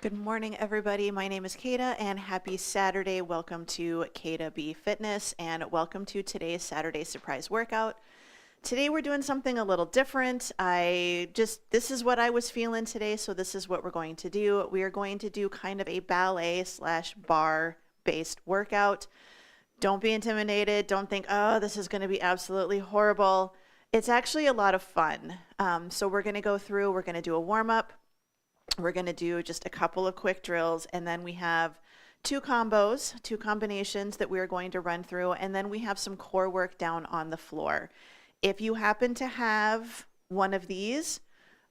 Good morning, everybody. My name is Kata, and happy Saturday. Welcome to Kata B Fitness, and welcome to today's Saturday surprise workout. Today we're doing something a little different. This is what I was feeling today, so this is what we're going to do. We are going to do kind of a ballet slash bar based workout. Don't be intimidated. Don't think, oh, this is going to be absolutely horrible. It's actually a lot of fun. So we're going to go through, we're going to do a warm up. We're going to do just a couple of quick drills, and then we have two combinations that we're going to run through, and then we have some core work down on the floor. If you happen to have one of these,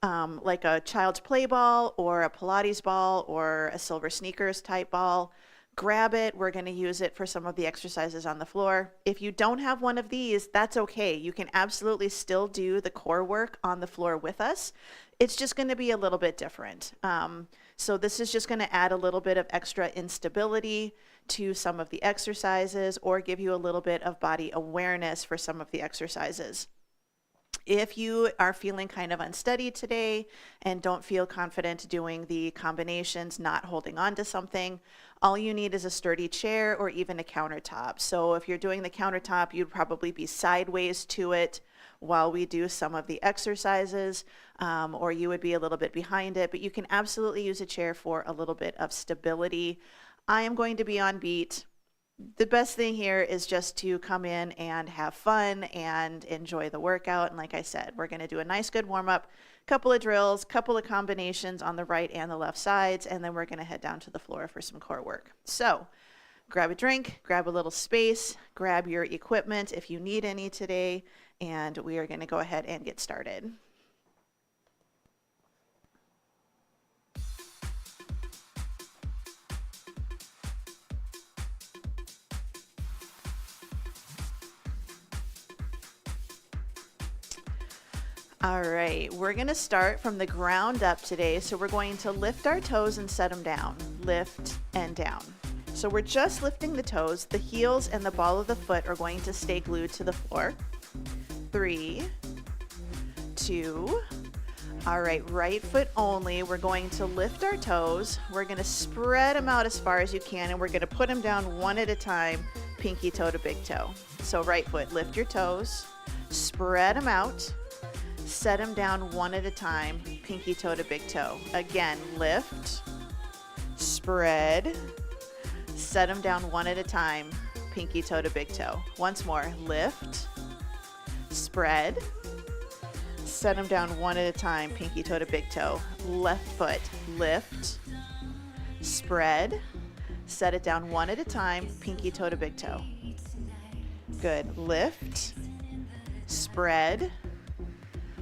like a child's play ball or a Pilates ball or a silver sneakers type ball, grab it. We're going to use it for some of the exercises on the floor. If you don't have one of these, that's okay. You can absolutely still do the core work on the floor with us. It's just going to be a little bit different. So this is just going to add a little bit of extra instability to some of the exercises or give you a little bit of body awareness for some of the exercises. If you are feeling kind of unsteady today and don't feel confident doing the combinations, not holding on to something, all you need is a sturdy chair or even a countertop. So if you're doing the countertop, you'd probably be sideways to it while we do some of the exercises, or you would be a little bit behind it, but you can absolutely use a chair for a little bit of stability. I am going to be on beat. The best thing here is just to come in and have fun and enjoy the workout. And like I said, we're going to do a nice good warm up, couple of drills, couple of combinations on the right and the left sides, and then we're going to head down to the floor for some core work. So grab a drink, grab a little space, grab your equipment if you need any today, and we are going to go ahead and get started. All right, we're going to start from the ground up today. So we're going to lift our toes and set them down. Lift and down. So we're just lifting the toes. The heels and the ball of the foot are going to stay glued to the floor. 3, 2. All right foot only. We're going to lift our toes. We're going to spread them out as far as you can, and we're going to put them down one at a time, pinky toe to big toe. So right foot, lift your toes, spread them out. Set them down one at a time, pinky toe to big toe. Again, lift, spread, set them down one at a time, pinky toe to big toe. Once more, lift, spread, set them down one at a time, pinky toe to big toe. Left foot, lift, spread, set it down one at a time, pinky toe to big toe. Good, lift, spread,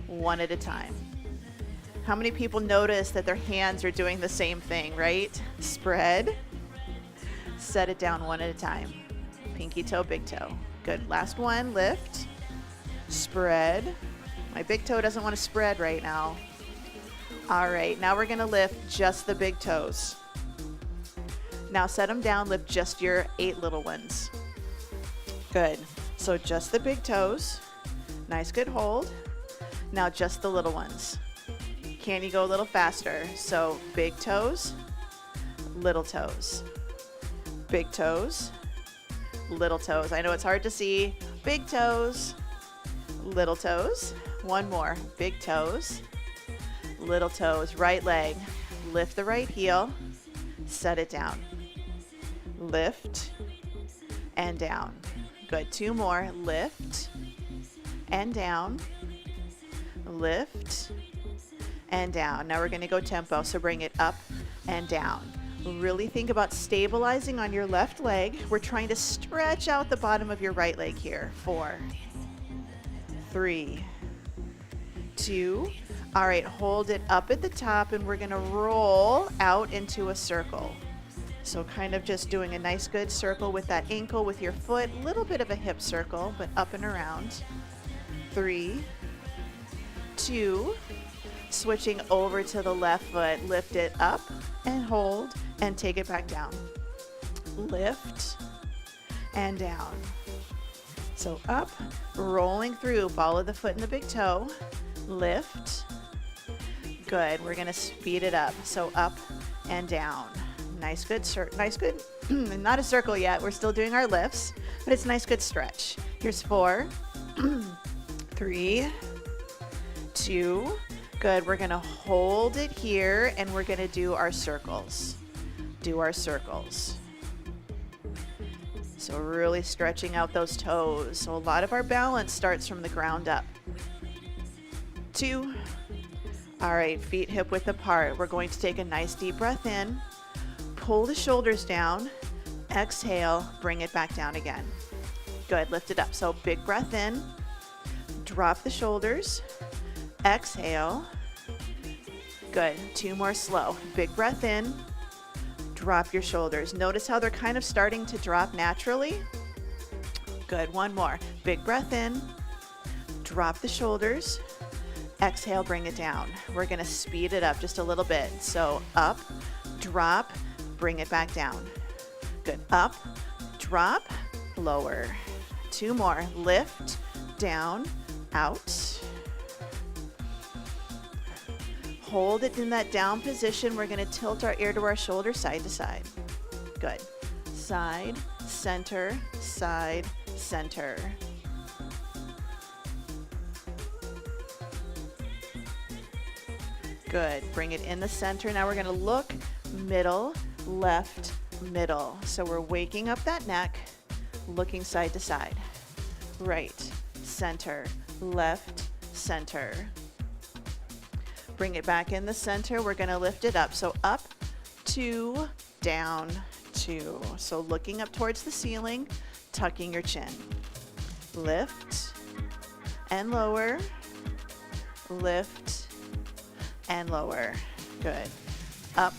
one at a time. How many people notice that their hands are doing the same thing, right? Spread, set it down one at a time. Pinky toe, big toe. Good. Last one, lift, spread. My big toe doesn't want to spread right now. All right, now we're going to lift just the big toes. Now set them down, lift just your 8 little ones. Good. So just the big toes. Nice, good hold. Now just the little ones. Can you go a little faster? So big toes, little toes, big toes, little toes. I know it's hard to see. Big toes, little toes. One more. Big toes, little toes. Right leg. Lift the right heel. Set it down. Lift and down. Good. 2 more. Lift and down. Lift and down. Now we're going to go tempo, so bring it up and down. Really think about stabilizing on your left leg. We're trying to stretch out the bottom of your right leg here. 4, 3, 2. All right, hold it up at the top, and we're going to roll out into a circle. So kind of just doing a nice good circle with that ankle with your foot, a little bit of a hip circle, but up and around. 3, 2, switching over to the left foot, lift it up and hold and take it back down. Lift and down. So up, rolling through, ball of the foot and the big toe, lift. Good, we're gonna speed it up. So up and down. Nice, good, nice, good. Not a circle yet. We're still doing our lifts, but it's a nice, good stretch. Here's 4, 3, 2. Good. We're going to hold it here, and we're going to do our circles. Do our circles. So really stretching out those toes. So a lot of our balance starts from the ground up. 2. All right, feet hip width apart. We're going to take a nice deep breath in. Pull the shoulders down. Exhale, bring it back down again. Good, lift it up. So big breath in. Drop the shoulders. Exhale. Good, 2 more slow. Big breath in. Drop your shoulders. Notice how they're kind of starting to drop naturally. Good, 1 more. Big breath in. Drop the shoulders. Exhale, bring it down. We're gonna speed it up just a little bit. So up, drop, bring it back down. Good, up, drop, lower. 2 more, lift, down, out. Hold it in that down position. We're gonna tilt our ear to our shoulder, side to side. Good, side, center, side, center. Good, bring it in the center. Now we're gonna look, middle, left, middle. So we're waking up that neck, looking side to side. Right, center, left, center. Bring it back in the center. We're gonna lift it up. So up, 2, down, 2. So looking up towards the ceiling, tucking your chin. Lift and lower, lift and lower. Good. Up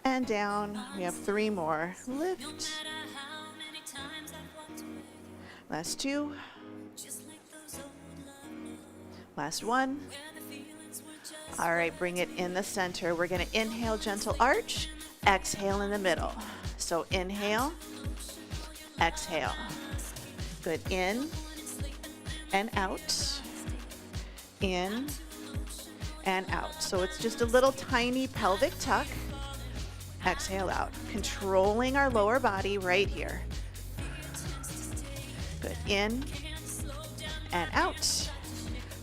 and down. We have 3 more. Lift. Last 2. Last 1. All right, bring it in the center. We're going to inhale, gentle arch. Exhale in the middle. So inhale, exhale. Good. In and out. In and out. So it's just a little tiny pelvic tuck. Exhale out. Controlling our lower body right here. Good. In and out.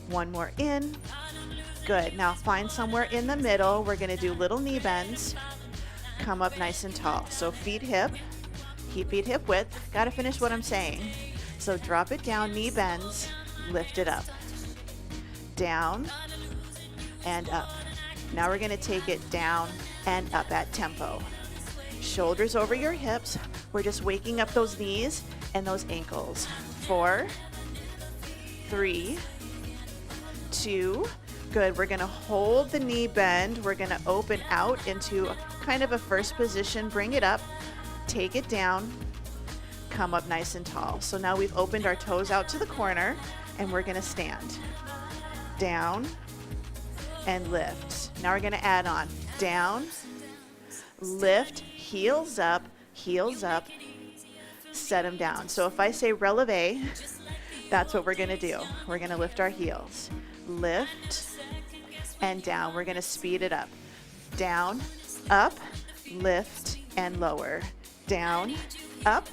1 more in. Good. Now find somewhere in the middle. We're going to do little knee bends. Come up nice and tall. So feet hip. Keep feet hip width. Got to finish what I'm saying. So drop it down, knee bends. Lift it up. Down and up. Now we're going to take it down and up at tempo. Shoulders over your hips. We're just waking up those knees and those ankles. 4, 3, 2. Good. We're going to hold the knee bend. We're going to open out into kind of a first position. Bring it up. Take it down. Come up nice and tall. So now we've opened our toes out to the corner and we're going to stand. Down and lift. Now we're going to add on. Down, lift, heels up, set them down. So if I say releve, that's what we're going to do. We're going to lift our heels. Lift and down. We're going to speed it up. Down, up, lift, and lower. Down, up,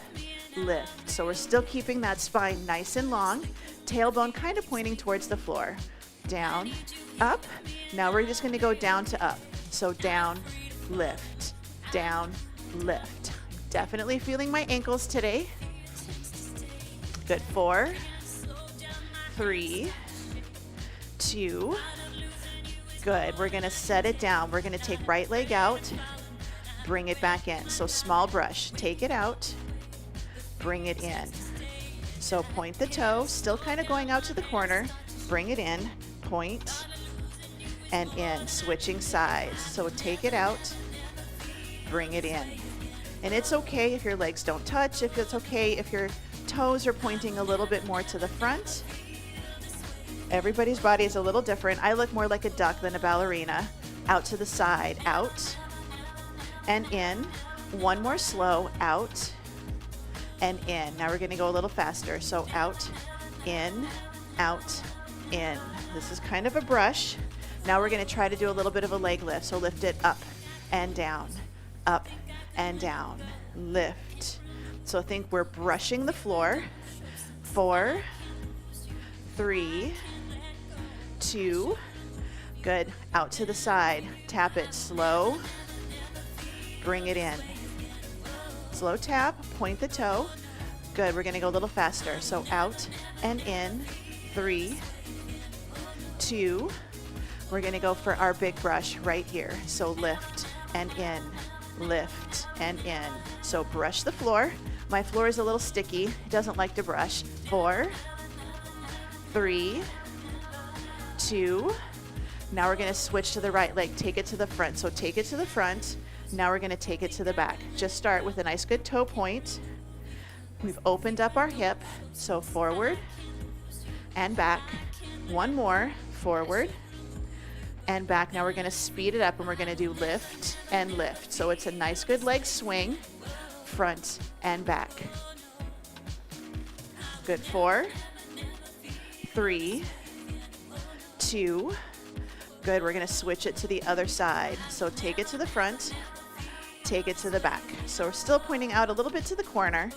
lift. So we're still keeping that spine nice and long. Tailbone kind of pointing towards the floor. Down, up. Now we're just going to go down to up. So down, lift, down, lift. Definitely feeling my ankles today. Good. 4, 3, 2. Good. We're going to set it down. We're going to take right leg out, bring it back in. So small brush, take it out, bring it in. So point the toe, still kind of going out to the corner, bring it in, point and in, switching sides. So take it out, bring it in. And it's okay if your legs don't touch, if it's okay if your toes are pointing a little bit more to the front. Everybody's body is a little different. I look more like a duck than a ballerina. Out to the side, out and in. 1 more slow, out and in. Now we're going to go a little faster. So out, in, in. This is kind of a brush. Now we're going to try to do a little bit of a leg lift. So lift it up, and down, up and down, lift. So think we're brushing the floor. 4, 3, 2, good. Out to the side, tap it slow, bring it in. Slow tap, point the toe. Good, we're gonna go a little faster. So out and in, 3, 2, we're gonna go for our big brush right here. So lift and in, lift and in. So brush the floor. My floor is a little sticky, it doesn't like to brush. 4, 3, 2, now we're gonna switch to the right leg, take it to the front. So take it to the front, now we're gonna take it to the back. Just start with a nice good toe point. We've opened up our hip, so forward and back. One more, forward and back. Now we're gonna speed it up and we're gonna do lift and lift. So it's a nice good leg swing, front and back. Good, 4, 3, 2, good. We're gonna switch it to the other side. So take it to the front, take it to the back. So we're still pointing out a little bit to the corner,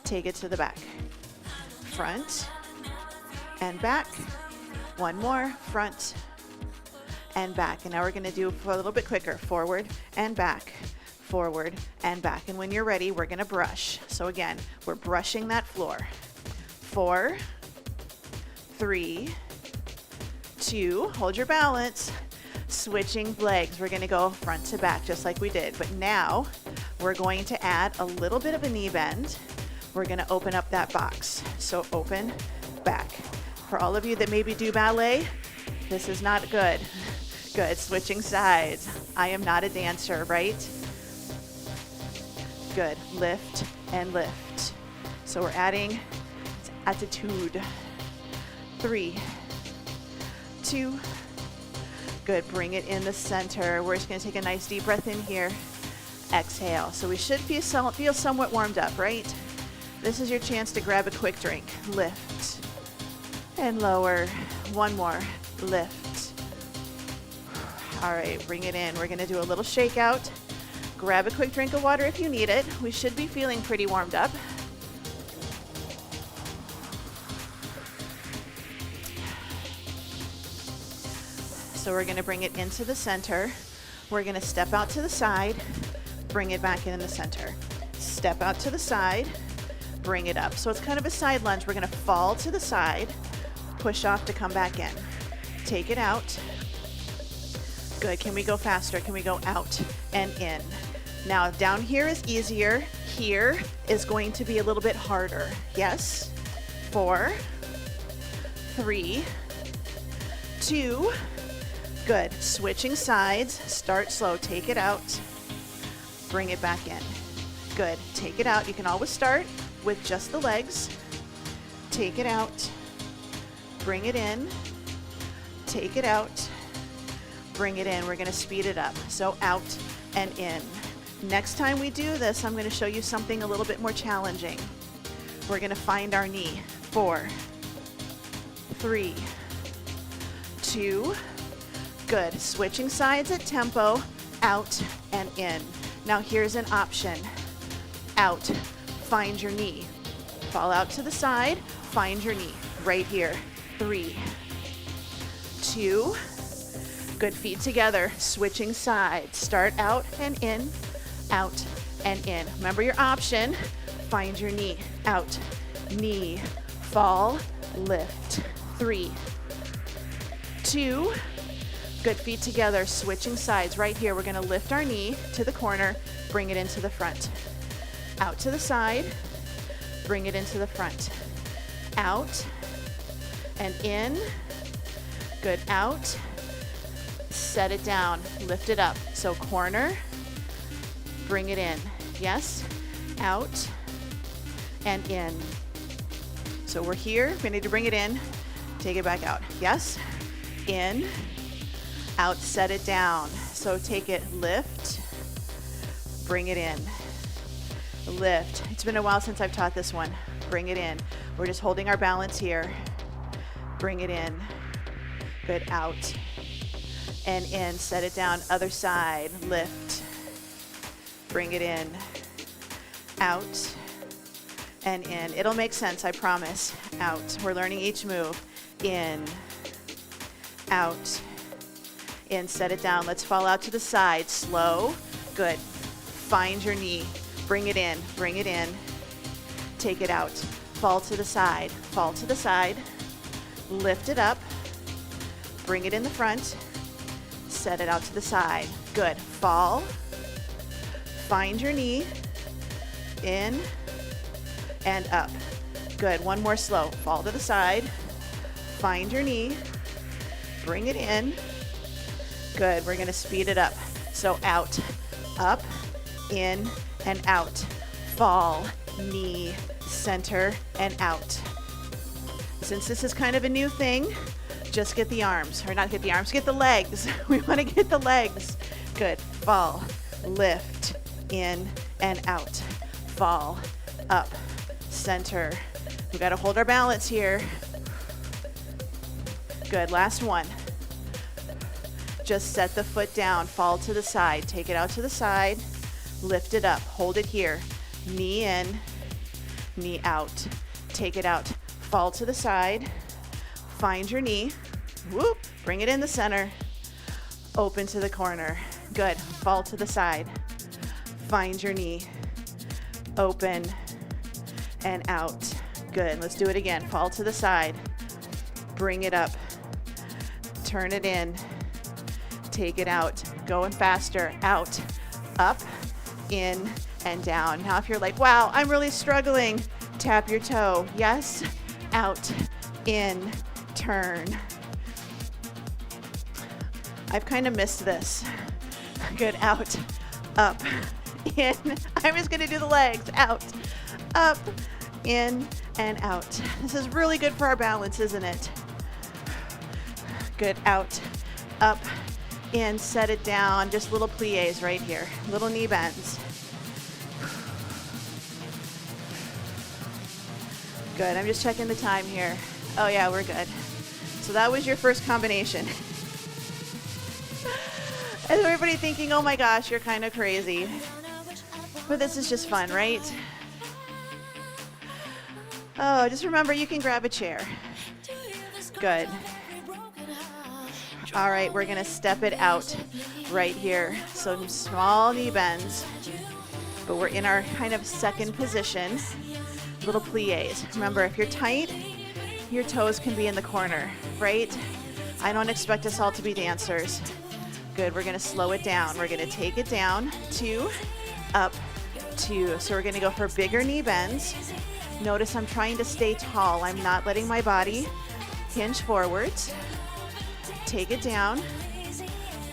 take it to the back. Front and back. One more, front and back. And now we're gonna do a little bit quicker, forward and back, forward and back. And when you're ready, we're gonna brush. So again, we're brushing that floor. 4, 3, 2, hold your balance. Switching legs, we're gonna go front to back just like we did. But now we're going to add a little bit of a knee bend. We're gonna open up that box. So open, back. For all of you that maybe do ballet, this is not good. Good, switching sides. I am not a dancer, right? Good, lift and lift. So we're adding attitude. 3, 2, good, bring it in the center. We're just gonna take a nice deep breath in here. Exhale. So we should feel somewhat warmed up, right? This is your chance to grab a quick drink. Lift and lower. One more, lift. All right, bring it in. We're gonna do a little shakeout. Grab a quick drink of water if you need it. We should be feeling pretty warmed up. So we're gonna bring it into the center. We're gonna step out to the side, bring it back in the center. Step out to the side, bring it up. So it's kind of a side lunge. We're gonna fall to the side, push off to come back in. Take it out. Good, can we go faster? Can we go out and in? Now down here is easier. Here is going to be a little bit harder. Yes? 4, 3, 2, good. Switching sides, start slow, take it out, bring it back in. Good, take it out. You can always start with just the legs. Take it out, bring it in, take it out, bring it in. We're gonna speed it up. So out and in. Next time we do this, I'm gonna show you something a little bit more challenging. We're gonna find our knee. 4, 3, 2, good. Switching sides at tempo, out and in. Now here's an option. Out, find your knee. Fall out to the side, find your knee. Right here. 3, 2, good. Feet together, switching sides. Start out and in, out and in. Remember your option. Find your knee. Out, knee, fall, lift. 3, 2, good. Feet together, switching sides. Right here, we're gonna lift our knee to the corner, bring it into the front. Out to the side, bring it into the front. Out and in. Good, out. Set it down, lift it up. So corner, bring it in. Yes, out and in. So we're here, we need to bring it in, take it back out. Yes, in, out, set it down. So take it, lift, bring it in. Lift. It's been a while since I've taught this one. Bring it in. We're just holding our balance here. Bring it in. Good, out and in. Set it down. Other side. Lift Bring it in, out, and in. It'll make sense, I promise. Out. We're learning each move. In, out, in. Set it down. Let's fall out to the side. Slow. Good. Find your knee. Bring it in. Bring it in. Take it out. Fall to the side. Fall to the side. Lift it up. Bring it in the front. Set it out to the side. Good. Fall. Find your knee. In and up. Good. One more slow. Fall to the side. Find your knee. Bring it in. Good. We're going to speed it up. So out, up, in, and out. Fall, knee, center, and out. Since this is kind of a new thing, just get the arms, or not get the arms, get the legs. We want to get the legs. Good. Fall, lift, in, and out. Fall, up, center. We got to hold our balance here. Good. Last one. Just set the foot down, fall to the side, take it out to the side, lift it up, hold it here. Knee in, knee out. Take it out, fall to the side, find your knee, whoop, bring it in the center, open to the corner. Good. Fall to the side, find your knee, open, and out. Good. Let's do it again. Fall to the side, bring it up, turn it in, take it out, going faster, out, up, in, and down. Now if you're like, wow, I'm really struggling, tap your toe. Yes, out, in, turn. I've kind of missed this. Good. Out, up, in. I'm just going to do the legs. Out, up, in, and out. This is really good for our balance, isn't it? Good. Out, up, in. Set it down. Just little plies right here. Little knee bends. Good. I'm just checking the time here. Oh yeah, we're good. So that was your first combination. Is everybody thinking, oh my gosh, you're kind of crazy? But this is just fun, right? Oh, just remember you can grab a chair. Good. All right, we're gonna step it out right here. So small knee bends, but we're in our kind of second position. Little plies. Remember, if you're tight, your toes can be in the corner, right? I don't expect us all to be dancers. Good, we're gonna slow it down. We're gonna take it down, 2, up, 2. So we're gonna go for bigger knee bends. Notice I'm trying to stay tall. I'm not letting my body hinge forwards. Take it down.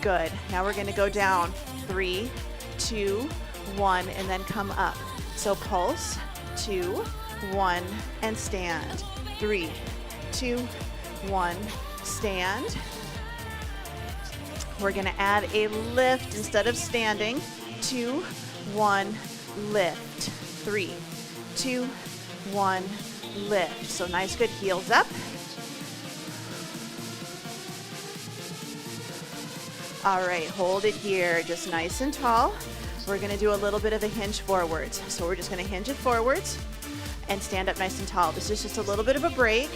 Good. Now we're gonna go down, 3, 2, 1, and then come up. So pulse, 2, 1, and stand. 3, 2, 1, stand. We're gonna add a lift instead of standing. 2, 1, lift. 3, 2, 1, lift. So nice, good, heels up. All right, hold it here, just nice and tall. We're gonna do a little bit of a hinge forwards. So we're just gonna hinge it forwards and stand up nice and tall. This is just a little bit of a break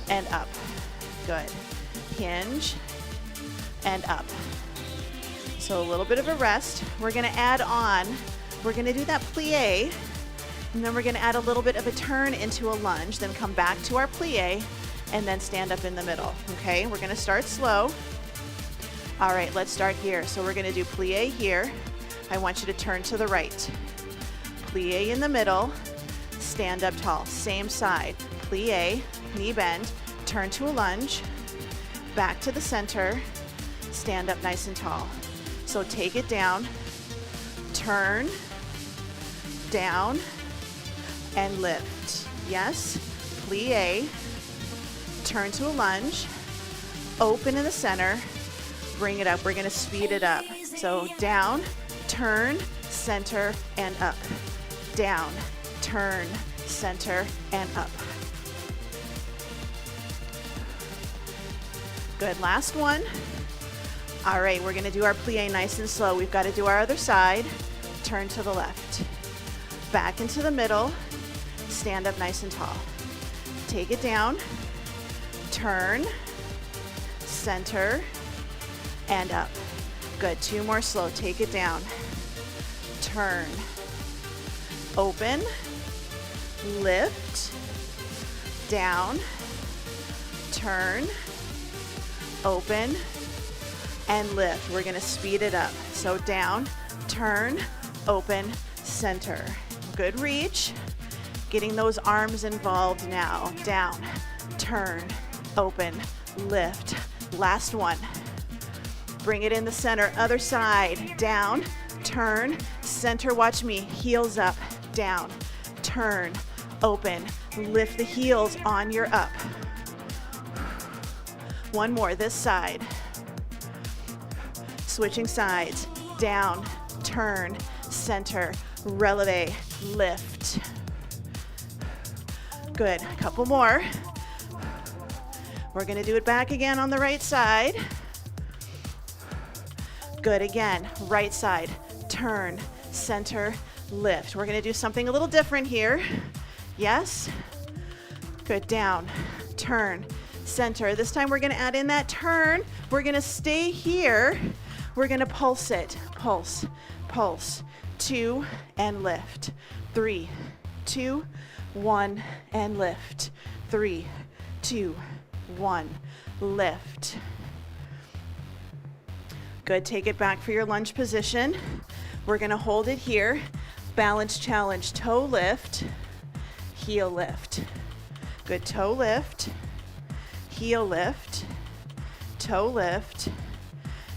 and up. Good. Hinge and up. So a little bit of a rest. We're gonna add on, we're gonna do that plie, and then we're gonna add a little bit of a turn into a lunge, then come back to our plie, and then stand up in the middle, okay? We're gonna start slow. All right, let's start here. So we're gonna do plie here. I want you to turn to the right. Plie in the middle, stand up tall. Same side, plie, knee bend, turn to a lunge, back to the center, stand up nice and tall. So take it down, turn, down, and lift. Yes, plie, turn to a lunge, open in the center, bring it up. We're gonna speed it up. So down, turn, center, and up. Down, turn, center, and up. Good, last one. All right, we're gonna do our plie nice and slow. We've gotta do our other side. turn to the left, back into the middle, stand up nice and tall. Take it down, turn, center, and up. Good, 2 more slow. Take it down, turn, open, lift, down, turn, open, and lift. We're gonna speed it up. So down, turn, open, center. Good reach. Getting those arms involved now. Down, turn, open, lift. Last one. Bring it in the center. Other side. Down, turn, center. Watch me. Heels up, down, turn, open. Lift the heels on your up. One more, this side. Switching sides. Down, turn, center, releve, lift. Good, a couple more. We're gonna do it back again on the right side. Good, again, right side, turn, center, lift. We're gonna do something a little different here. Yes? Good, down, turn, center. This time we're gonna add in that turn. We're gonna stay here. We're gonna pulse it, pulse, pulse. 2, and lift. 3, 2, 1, and lift. 3, 2, 1, lift. Good, take it back for your lunge position. We're gonna hold it here. Balance challenge, toe lift, heel lift. Good, toe lift, heel lift, toe lift,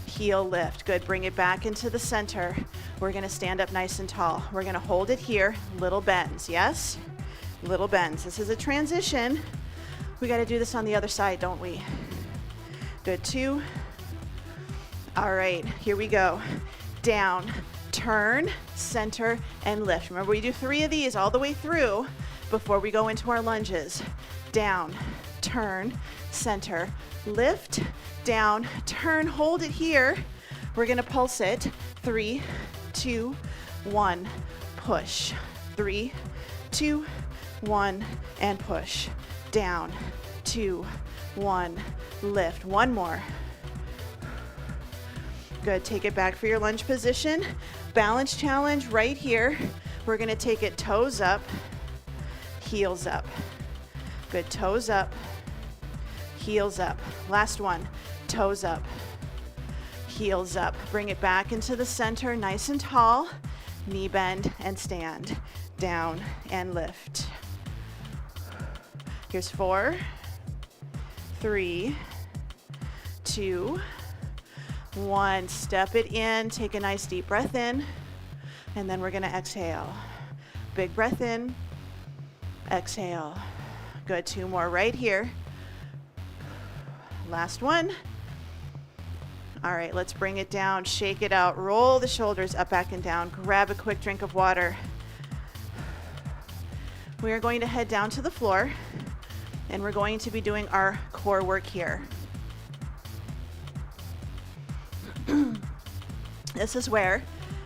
heel lift. Good, bring it back into the center. We're gonna stand up nice and tall. We're gonna hold it here, little bends, yes? Little bends. This is a transition. We gotta do this on the other side, don't we? Good, 2. All right, here we go. Down, turn, center, and lift. Remember, we do 3 of these all the way through before we go into our lunges. Down, turn, center, lift, down, turn, hold it here. We're gonna pulse it. 3, 2, 1, push. 3, 2, 1, and push. Down, 2, 1, lift. One more. Good, take it back for your lunge position. Balance challenge right here. We're gonna take it toes up, heels up. Good, toes up, heels up. Last one, toes up, heels up. Bring it back into the center, nice and tall. Knee bend and stand. Down and lift. Here's 4, 3, 2, 1. Step it in, take a nice deep breath in, and then we're gonna exhale. Big breath in, exhale. Good, 2 more right here. Last one. All right, let's bring it down, shake it out, roll the shoulders up, back, and down. Grab a quick drink of water. We are going to head down to the floor, and we're going to be doing our core work here. This is where,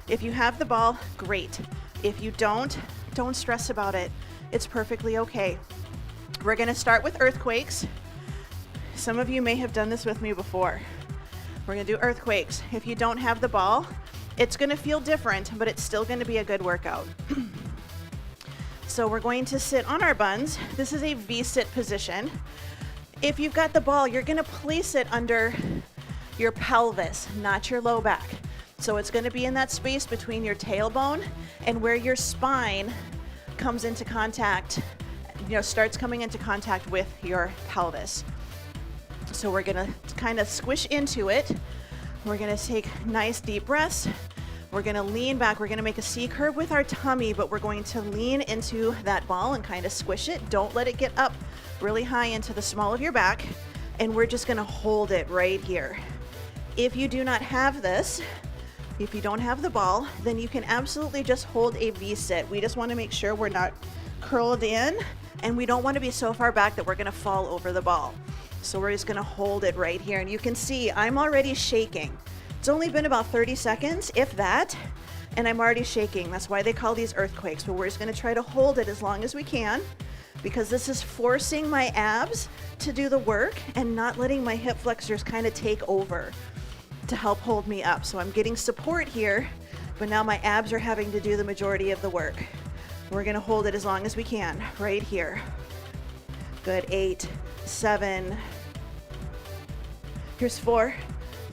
if you have the ball, great. If you don't stress about it. It's perfectly okay. We're gonna start with earthquakes. Some of you may have done this with me before. We're gonna do earthquakes. If you don't have the ball, it's gonna feel different, but it's still gonna be a good workout. So we're going to sit on our buns. This is a V-sit position. If you've got the ball, you're gonna place it under your pelvis, not your low back. So it's gonna be in that space between your tailbone and where your spine comes into contact, starts coming into contact with your pelvis. So we're gonna kind of squish into it. We're gonna take nice deep breaths. We're gonna lean back. We're gonna make a C curve with our tummy, but we're going to lean into that ball and kind of squish it. Don't let it get up really high into the small of your back. And we're just gonna hold it right here. If you do not have this, if you don't have the ball, then you can absolutely just hold a V-sit. We just wanna make sure we're not curled in, and we don't wanna be so far back that we're gonna fall over the ball. So we're just gonna hold it right here. And you can see I'm already shaking. It's only been about 30 seconds, if that, and I'm already shaking. That's why they call these earthquakes, but we're just gonna try to hold it as long as we can, because this is forcing my abs to do the work and not letting my hip flexors kind of take over to help hold me up. So I'm getting support here, but now my abs are having to do the majority of the work. We're gonna hold it as long as we can, right here. Good, 8, 7. Here's 4,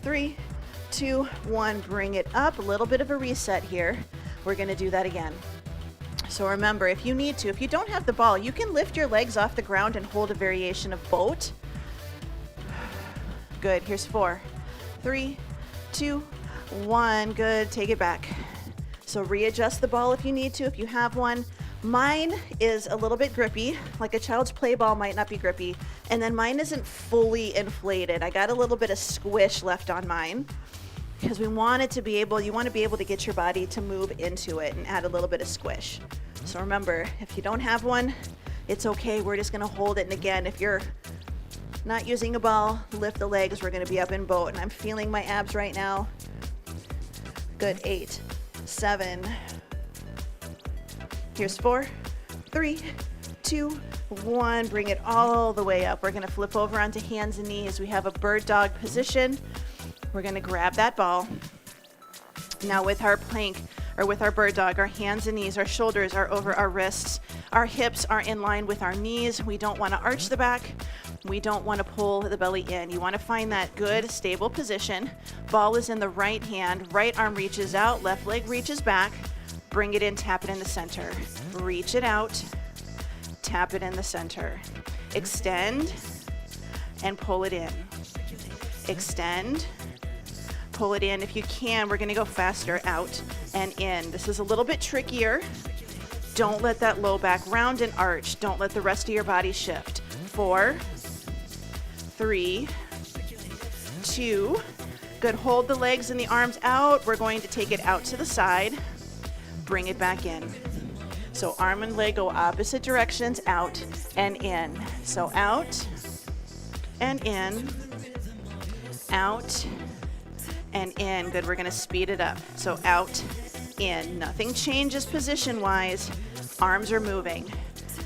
3, 2, 1. Bring it up, a little bit of a reset here. We're gonna do that again. So remember, if you need to, if you don't have the ball, you can lift your legs off the ground and hold a variation of boat. Good, here's 4, 3, 2, 1. Good, take it back. So readjust the ball if you need to, if you have one. Mine is a little bit grippy, like a child's play ball might not be grippy. And then mine isn't fully inflated. I got a little bit of squish left on mine because we want it to be able, you want to be able to get your body to move into it and add a little bit of squish. So remember, if you don't have one, it's okay. We're just going to hold it. And again, if you're not using a ball, lift the legs. We're going to be up in boat. And I'm feeling my abs right now. Good, 8, 7. Here's 4, 3, 2, 1. Bring it all the way up. We're going to flip over onto hands and knees. We have a bird dog position. We're going to grab that ball. Now with our plank, or with our bird dog, our hands and knees, our shoulders are over our wrists. Our hips are in line with our knees. We don't want to arch the back. We don't want to pull the belly in. You want to find that good, stable position. Ball is in the right hand. Right arm reaches out. Left leg reaches back. Bring it in, tap it in the center. Reach it out. Tap it in the center. Extend and pull it in. Extend. Pull it in. If you can, we're going to go faster. Out and in. This is a little bit trickier. Don't let that low back round and arch. Don't let the rest of your body shift. 4, 3, 2. Good. Hold the legs and the arms out. We're going to take it out to the side. Bring it back in. So arm and leg go opposite directions, out and in. So out and in, out and in. Good, we're gonna speed it up. So out, in. Nothing changes position-wise. Arms are moving.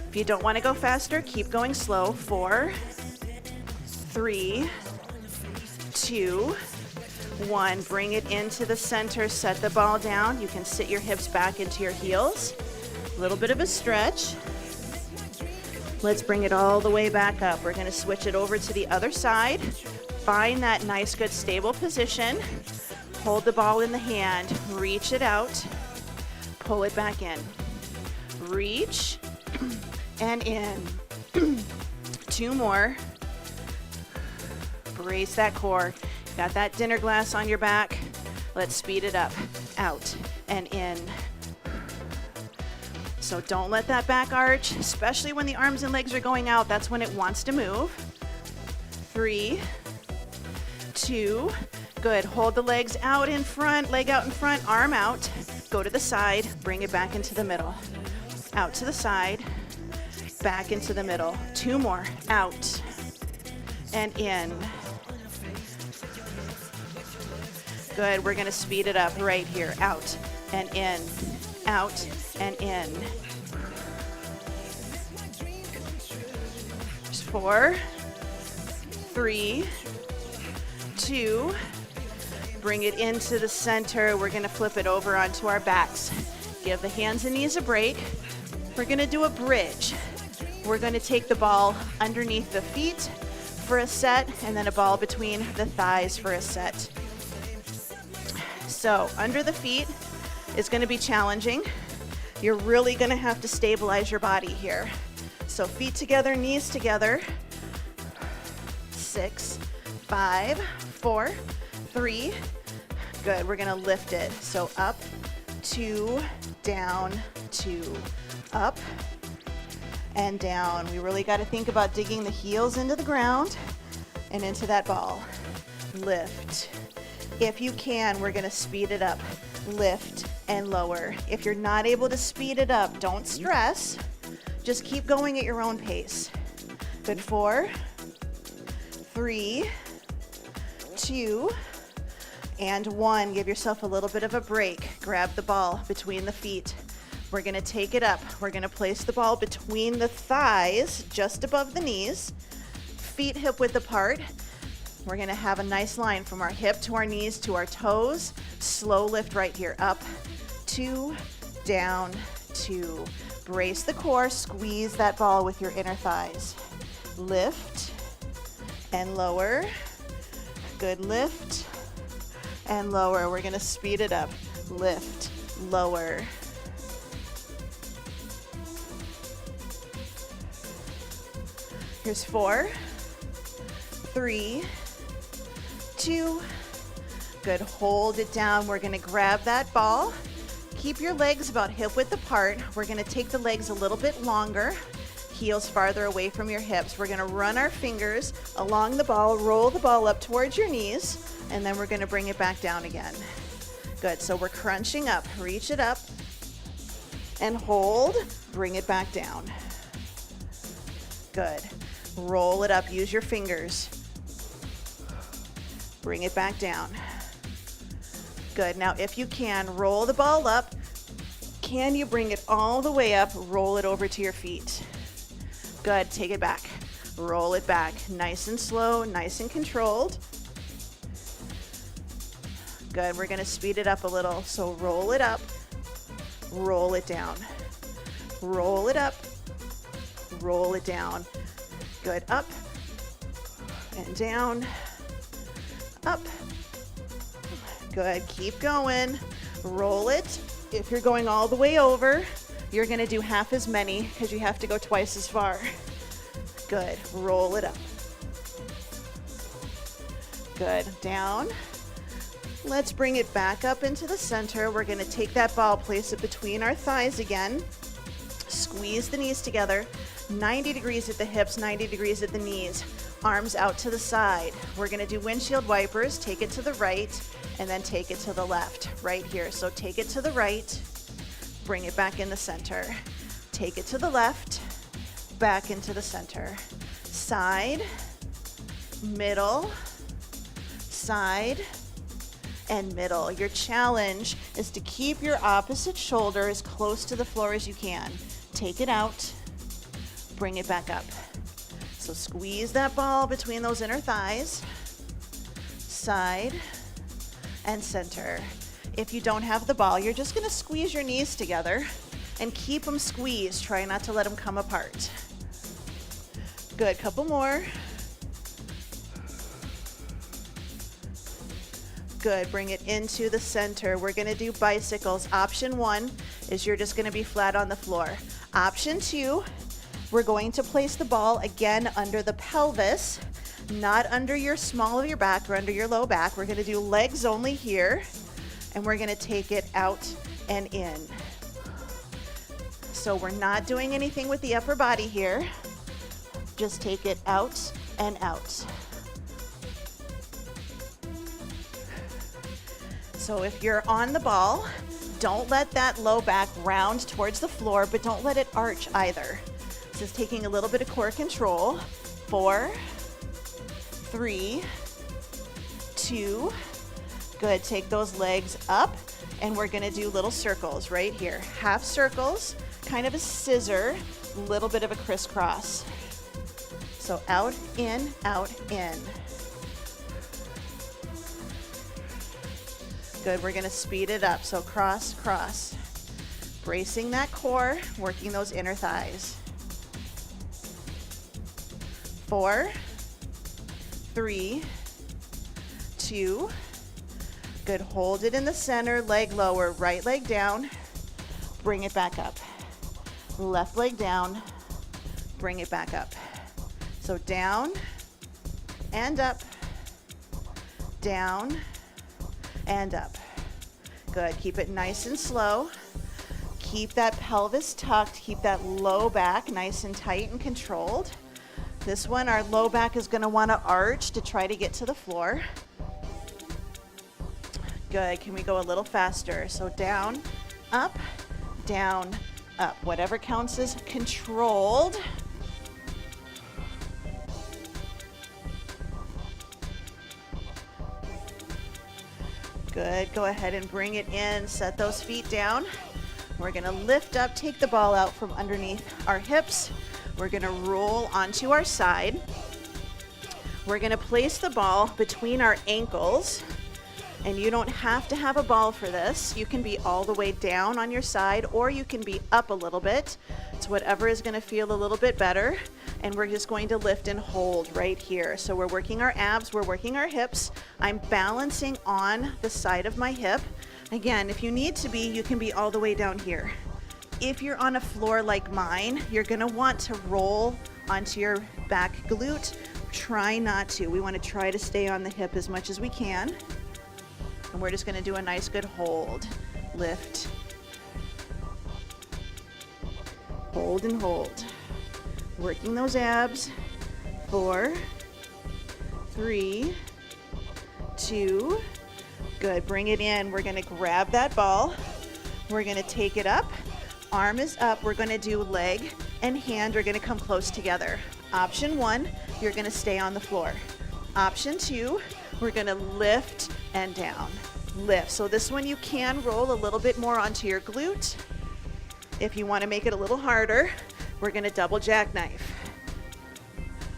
If you don't wanna go faster, keep going slow. 4, 3, 2, 1. Bring it into the center. Set the ball down. You can sit your hips back into your heels. A little bit of a stretch. Let's bring it all the way back up. We're going to switch it over to the other side. Find that nice, good, stable position. Hold the ball in the hand. Reach it out. Pull it back in. Reach and in. 2 more. Brace that core. Got that dinner glass on your back. Let's speed it up. Out and in. So don't let that back arch, especially when the arms and legs are going out. That's when it wants to move. 3, 2. Good. Hold the legs out in front, leg out in front, arm out. Go to the side. Bring it back into the middle. Out to the side. Back into the middle. 2 more. Out and in. Good, we're gonna speed it up right here. Out and in, out and in. 4, 3, 2. Bring it into the center. We're gonna flip it over onto our backs. Give the hands and knees a break. We're gonna do a bridge. We're gonna take the ball underneath the feet for a set, and then a ball between the thighs for a set. So under the feet is going to be challenging. You're really going to have to stabilize your body here. So feet together, knees together. 6, 5, 4, 3. Good. We're going to lift it. So up, 2, down, 2, up and down. We really got to think about digging the heels into the ground and into that ball. Lift. If you can, we're going to speed it up. Lift and lower. If you're not able to speed it up, don't stress. Just keep going at your own pace. Good. 4, 3, 2, And 1. Give yourself a little bit of a break. Grab the ball between the feet. We're going to take it up. We're going to place the ball between the thighs, just above the knees. Feet hip width apart. We're going to have a nice line from our hip to our knees to our toes. Slow lift right here. Up, 2, down, 2. Brace the core. Squeeze that ball with your inner thighs. Lift and lower. Good. Lift and lower. We're going to speed it up. Lift, lower. Here's 4, 3, 2. Good. Hold it down. We're going to grab that ball. Keep your legs about hip width apart. We're going to take the legs a little bit longer. Heels farther away from your hips. We're going to run our fingers along the ball, roll the ball up towards your knees, and then we're going to bring it back down again. Good. So we're crunching up. Reach it up and hold. Bring it back down. Good. Roll it up. Use your fingers. Bring it back down. Good. Now, if you can, roll the ball up. Can you bring it all the way up? Roll it over to your feet. Good. Take it back. Roll it back. Nice and slow, nice and controlled. Good. We're going to speed it up a little. So roll it up. Roll it down. Roll it up. Roll it down. Good. Up and down. Up. Good. Keep going. Roll it. If you're going all the way over, you're going to do half as many because you have to go twice as far. Good. Roll it up. Good. Down. Let's bring it back up into the center. We're going to take that ball, place it between our thighs again. Squeeze the knees together. 90 degrees at the hips, 90 degrees at the knees. Arms out to the side. We're going to do windshield wipers. Take it to the right and then take it to the left right here. So take it to the right, bring it back in the center. Take it to the left, back into the center. Side, middle, side, and middle. Your challenge is to keep your opposite shoulder as close to the floor as you can. Take it out, bring it back up. So squeeze that ball between those inner thighs, side and center. If you don't have the ball, you're just going to squeeze your knees together and keep them squeezed. Try not to let them come apart. Good. Couple more. Good. Bring it into the center. We're going to do bicycles. Option 1 is you're just going to be flat on the floor. Option 2, we're going to place the ball again under the pelvis, not under your small of your back or under your low back. We're going to do legs only here, and we're going to take it out and in. So we're not doing anything with the upper body here. Just take it out and out. So if you're on the ball, don't let that low back round towards the floor, but don't let it arch either. This is taking a little bit of core control. 4, 3, 2. Good. Take those legs up, and we're going to do little circles right here. Half circles, kind of a scissor, little bit of a crisscross. So out, in, in. Good. We're going to speed it up. So cross, cross. Bracing that core, working those inner thighs. 4, 3, 2. Good. Hold it in the center. Leg lower. Right leg down. Bring it back up. Left leg down. Bring it back up. So down and up. Down and up. Good. Keep it nice and slow. Keep that pelvis tucked. Keep that low back nice and tight and controlled. This one, our low back is going to want to arch to try to get to the floor. Good. Can we go a little faster? So down, up, whatever counts as controlled. Good, go ahead and bring it in. Set those feet down. We're gonna lift up, take the ball out from underneath our hips. We're gonna roll onto our side. We're gonna place the ball between our ankles, and you don't have to have a ball for this. You can be all the way down on your side, or you can be up a little bit. It's whatever is gonna feel a little bit better. And we're just going to lift and hold right here. So we're working our abs, we're working our hips. I'm balancing on the side of my hip. Again, if you need to be, you can be all the way down here. If you're on a floor like mine, you're gonna want to roll onto your back glute. Try not to. We wanna try to stay on the hip as much as we can. And we're just gonna do a nice good hold. Lift. Hold and hold. Working those abs. 4, 3, 2. Good, bring it in. We're gonna grab that ball. We're gonna take it up. Arm is up. We're gonna do leg and hand are gonna come close together. Option 1, you're gonna stay on the floor. Option 2, we're gonna lift and down. Lift. So this one you can roll a little bit more onto your glute. If you wanna make it a little harder, we're gonna double jackknife.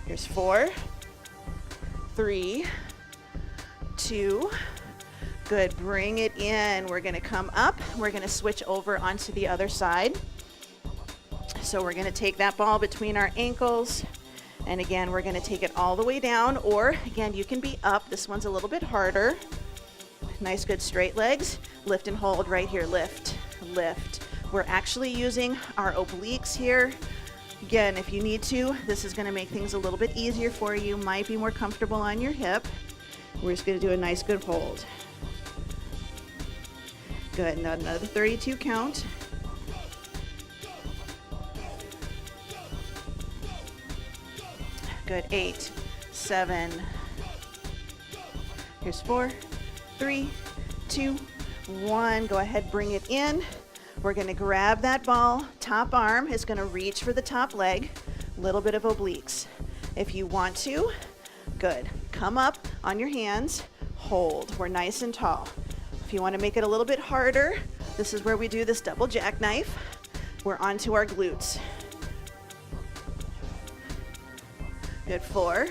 Here's 4, 3, 2. Good, bring it in. We're gonna come up. We're gonna switch over onto the other side. So we're gonna take that ball between our ankles. And again, we're gonna take it all the way down, or again, you can be up. This one's a little bit harder. Nice, good straight legs. Lift and hold right here, lift, lift. We're actually using our obliques here. Again, if you need to, this is gonna make things a little bit easier for you. Might be more comfortable on your hip. We're just gonna do a nice good hold. Good, now another 32 count. Good, 8, 7. Here's 4, 3, 2, 1. Go ahead, bring it in. We're gonna grab that ball. Top arm is gonna reach for the top leg. Little bit of obliques. If you want to, good. Come up on your hands, hold. We're nice and tall. If you wanna make it a little bit harder, this is where we do this double jackknife. We're onto our glutes. Good, 4,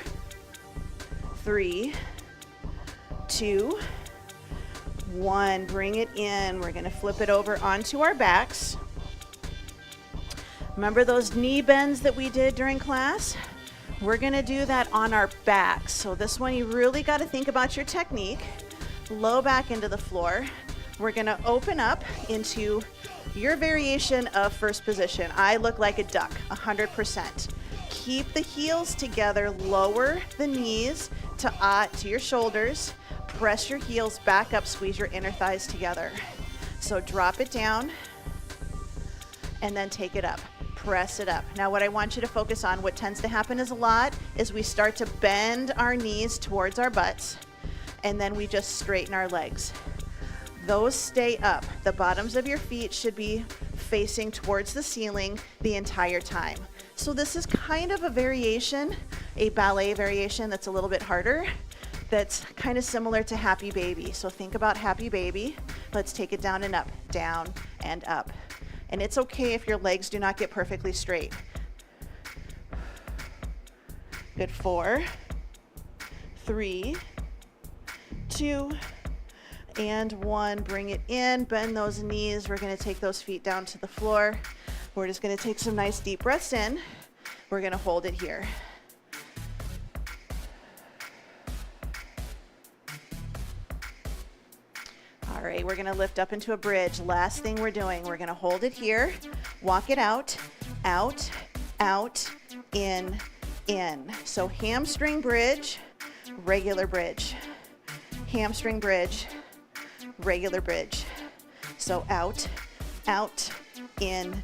3, 2, 1. Bring it in. We're gonna flip it over onto our backs. Remember those knee bends that we did during class? We're gonna do that on our backs. So this one, you really gotta think about your technique. Low back into the floor. We're gonna open up into your variation of first position. I look like a duck, 100%. Keep the heels together, lower the knees to your shoulders. Press your heels back up, squeeze your inner thighs together. So drop it down and then take it up. Press it up. Now what I want you to focus on, what tends to happen is a lot, is we start to bend our knees towards our butts and then we just straighten our legs. Those stay up. The bottoms of your feet should be facing towards the ceiling the entire time. So this is kind of a variation, a ballet variation that's a little bit harder. That's kind of similar to Happy Baby. So think about Happy Baby. Let's take it down and up, down and up. And it's okay if your legs do not get perfectly straight. Good, 4, 3, 2, and 1. Bring it in, bend those knees. We're gonna take those feet down to the floor. We're just gonna take some nice deep breaths in. We're gonna hold it here. All right, we're gonna lift up into a bridge. Last thing we're doing, we're gonna hold it here, walk it out, out, out, in. So hamstring bridge, regular bridge. Hamstring bridge, regular bridge. So out, out, in.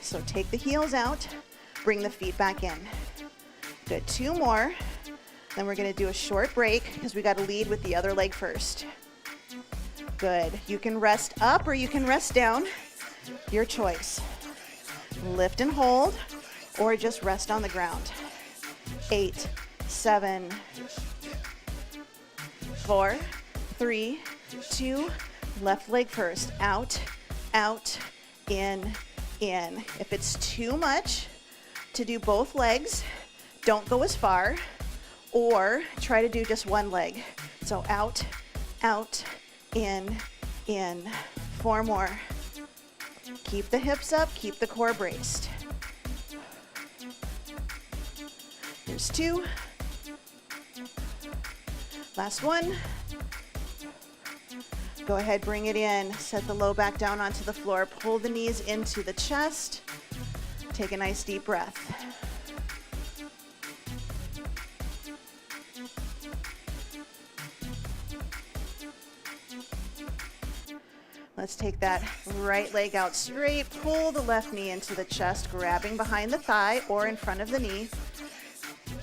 So take the heels out, bring the feet back in. Good, 2 more. Then we're gonna do a short break because we gotta lead with the other leg first. Good. You can rest up or you can rest down. Your choice. Lift and hold or just rest on the ground. 8, 7, 4, 3, 2, left leg first, out, out, in. If it's too much to do both legs, don't go as far, or try to do just one leg. So out, out, in. 4 more. Keep the hips up, keep the core braced. Here's 2. Last 1. Go ahead, bring it in. Set the low back down onto the floor. Pull the knees into the chest. Take a nice deep breath. Let's take that right leg out straight. Pull the left knee into the chest, grabbing behind the thigh or in front of the knee.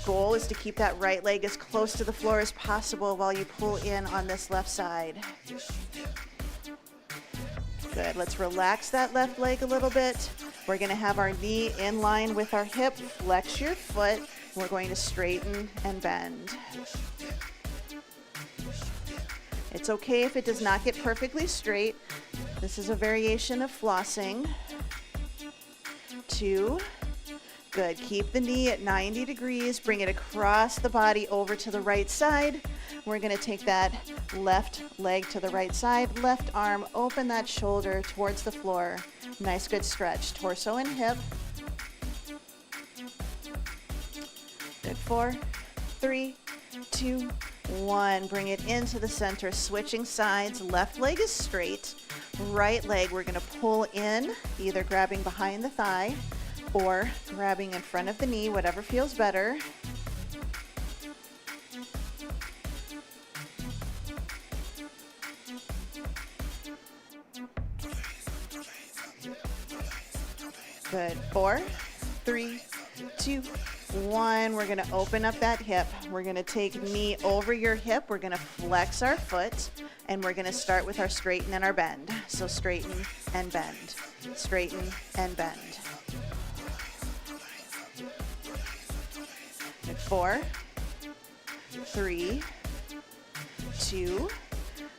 Goal is to keep that right leg as close to the floor as possible while you pull in on this left side. Good. Let's relax that left leg a little bit. We're going to have our knee in line with our hip. Flex your foot. We're going to straighten and bend. It's okay if it does not get perfectly straight. This is a variation of flossing. 2. Good. Keep the knee at 90 degrees. Bring it across the body over to the right side. We're going to take that left leg to the right side. Left arm, open that shoulder towards the floor. Nice, good stretch. Torso and hip. Good. 4, 3, 2, 1. Bring it into the center. Switching sides. Left leg is straight. Right leg, we're going to pull in, either grabbing behind the thigh or grabbing in front of the knee, whatever feels better. Good. 4, 3, 2, 1. We're going to open up that hip. We're going to take knee over your hip. We're going to flex our foot, and we're going to start with our straighten and our bend. So straighten and bend. Straighten and bend. Good. 4, 3, 2.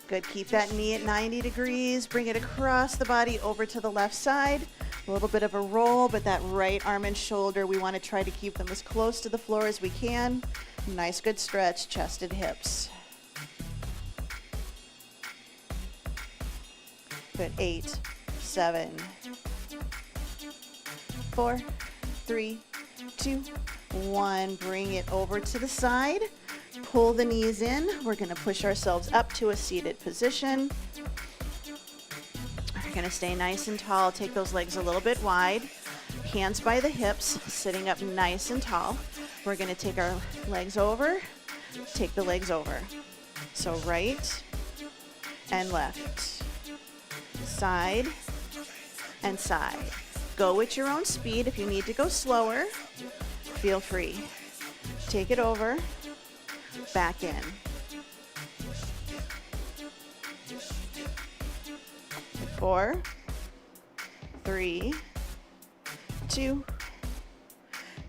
Good. Keep that knee at 90 degrees. Bring it across the body over to the left side. A little bit of a roll, but that right arm and shoulder, we want to try to keep them as close to the floor as we can. Nice, good stretch, chested hips. Good. 8, 7, 4, 3, 2, 1. Bring it over to the side. Pull the knees in. We're going to push ourselves up to a seated position. We're going to stay nice and tall. Take those legs a little bit wide. Hands by the hips, sitting up nice and tall. We're going to take our legs over, take the legs over. So right and left, side and side. Go at your own speed. If you need to go slower, feel free. Take it over, back in. 4, 3, 2,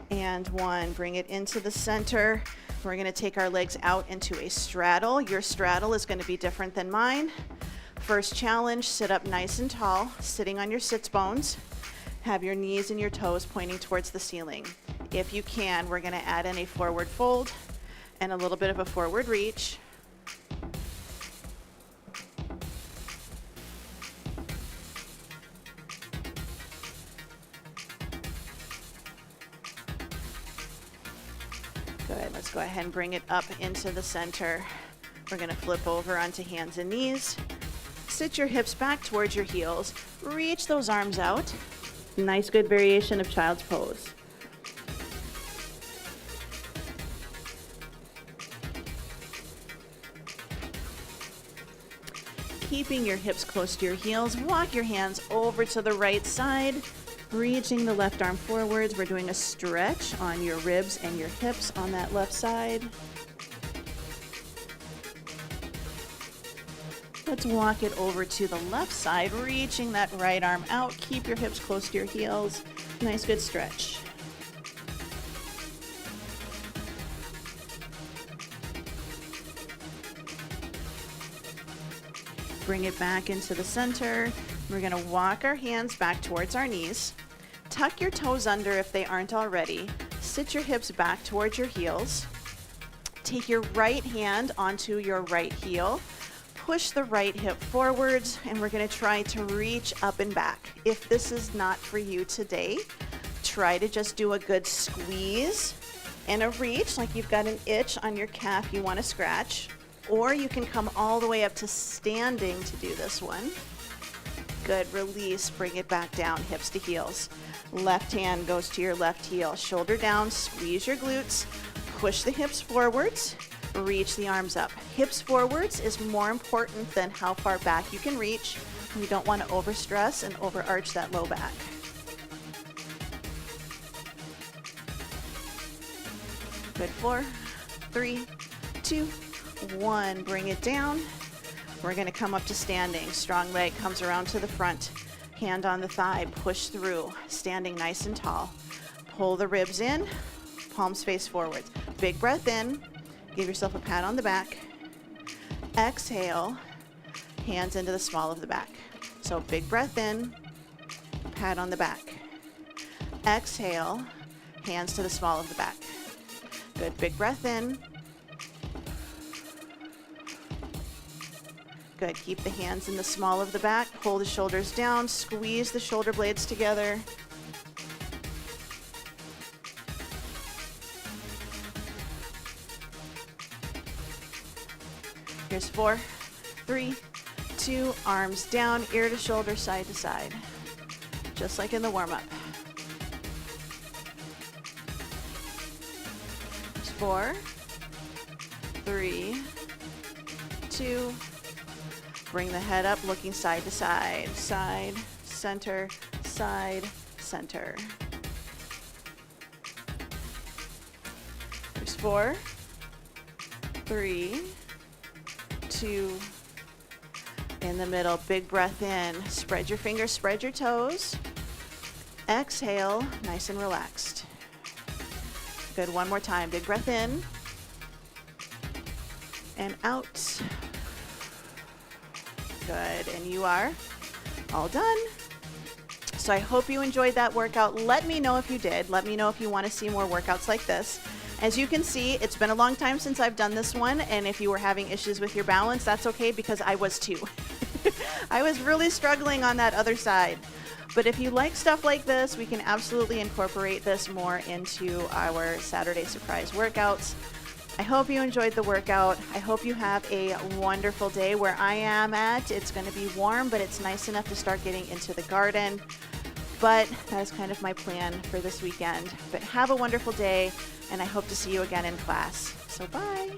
and 1. Bring it into the center. We're going to take our legs out into a straddle. Your straddle is going to be different than mine. First challenge, sit up nice and tall, sitting on your sits bones. Have your knees and your toes pointing towards the ceiling. If you can, we're going to add in a forward fold and a little bit of a forward reach. Good. Let's go ahead and bring it up into the center. We're going to flip over onto hands and knees. Sit your hips back towards your heels. Reach those arms out. Nice, good variation of child's pose. Keeping your hips close to your heels, walk your hands over to the right side. Reaching the left arm forwards. We're doing a stretch on your ribs and your hips on that left side. Let's walk it over to the left side, reaching that right arm out. Keep your hips close to your heels. Nice, good stretch. Bring it back into the center. We're going to walk our hands back towards our knees. Tuck your toes under if they aren't already. Sit your hips back towards your heels. Take your right hand onto your right heel. Push the right hip forwards, and we're going to try to reach up and back. If this is not for you today, try to just do a good squeeze and a reach, like you've got an itch on your calf you want to scratch. Or you can come all the way up to standing to do this one. Good, release, bring it back down, hips to heels. Left hand goes to your left heel, shoulder down, squeeze your glutes, push the hips forwards, reach the arms up. Hips forwards is more important than how far back you can reach. We don't want to overstress and overarch that low back. Good, 4, 3, 2, 1. Bring it down. We're going to come up to standing. Strong leg comes around to the front. Hand on the thigh, push through. Standing nice and tall. Pull the ribs in, palms face forward. Big breath in. Give yourself a pat on the back. Exhale, hands into the small of the back. So big breath in, pat on the back. Exhale, hands to the small of the back. Good, big breath in. Good, keep the hands in the small of the back. Pull the shoulders down, squeeze the shoulder blades together. Here's 4, 3, 2, arms down, ear to shoulder, side to side. Just like in the warm-up. 4, 3, 2, bring the head up, looking side to side. Side, center, side, center. There's 4, 3, 2, in the middle, big breath in. Spread your fingers, spread your toes. Exhale, nice and relaxed. Good, one more time. Big breath in and out. Good, and you are all done. So I hope you enjoyed that workout. Let me know if you did. Let me know if you want to see more workouts like this. As you can see, it's been a long time since I've done this one, and if you were having issues with your balance, that's okay because I was too. I was really struggling on that other side. But if you like stuff like this, we can absolutely incorporate this more into our Saturday surprise workouts. I hope you enjoyed the workout. I hope you have a wonderful day. Where I am at, it's going to be warm, but it's nice enough to start getting into the garden. But that is kind of my plan for this weekend. But have a wonderful day, and I hope to see you again in class. So bye.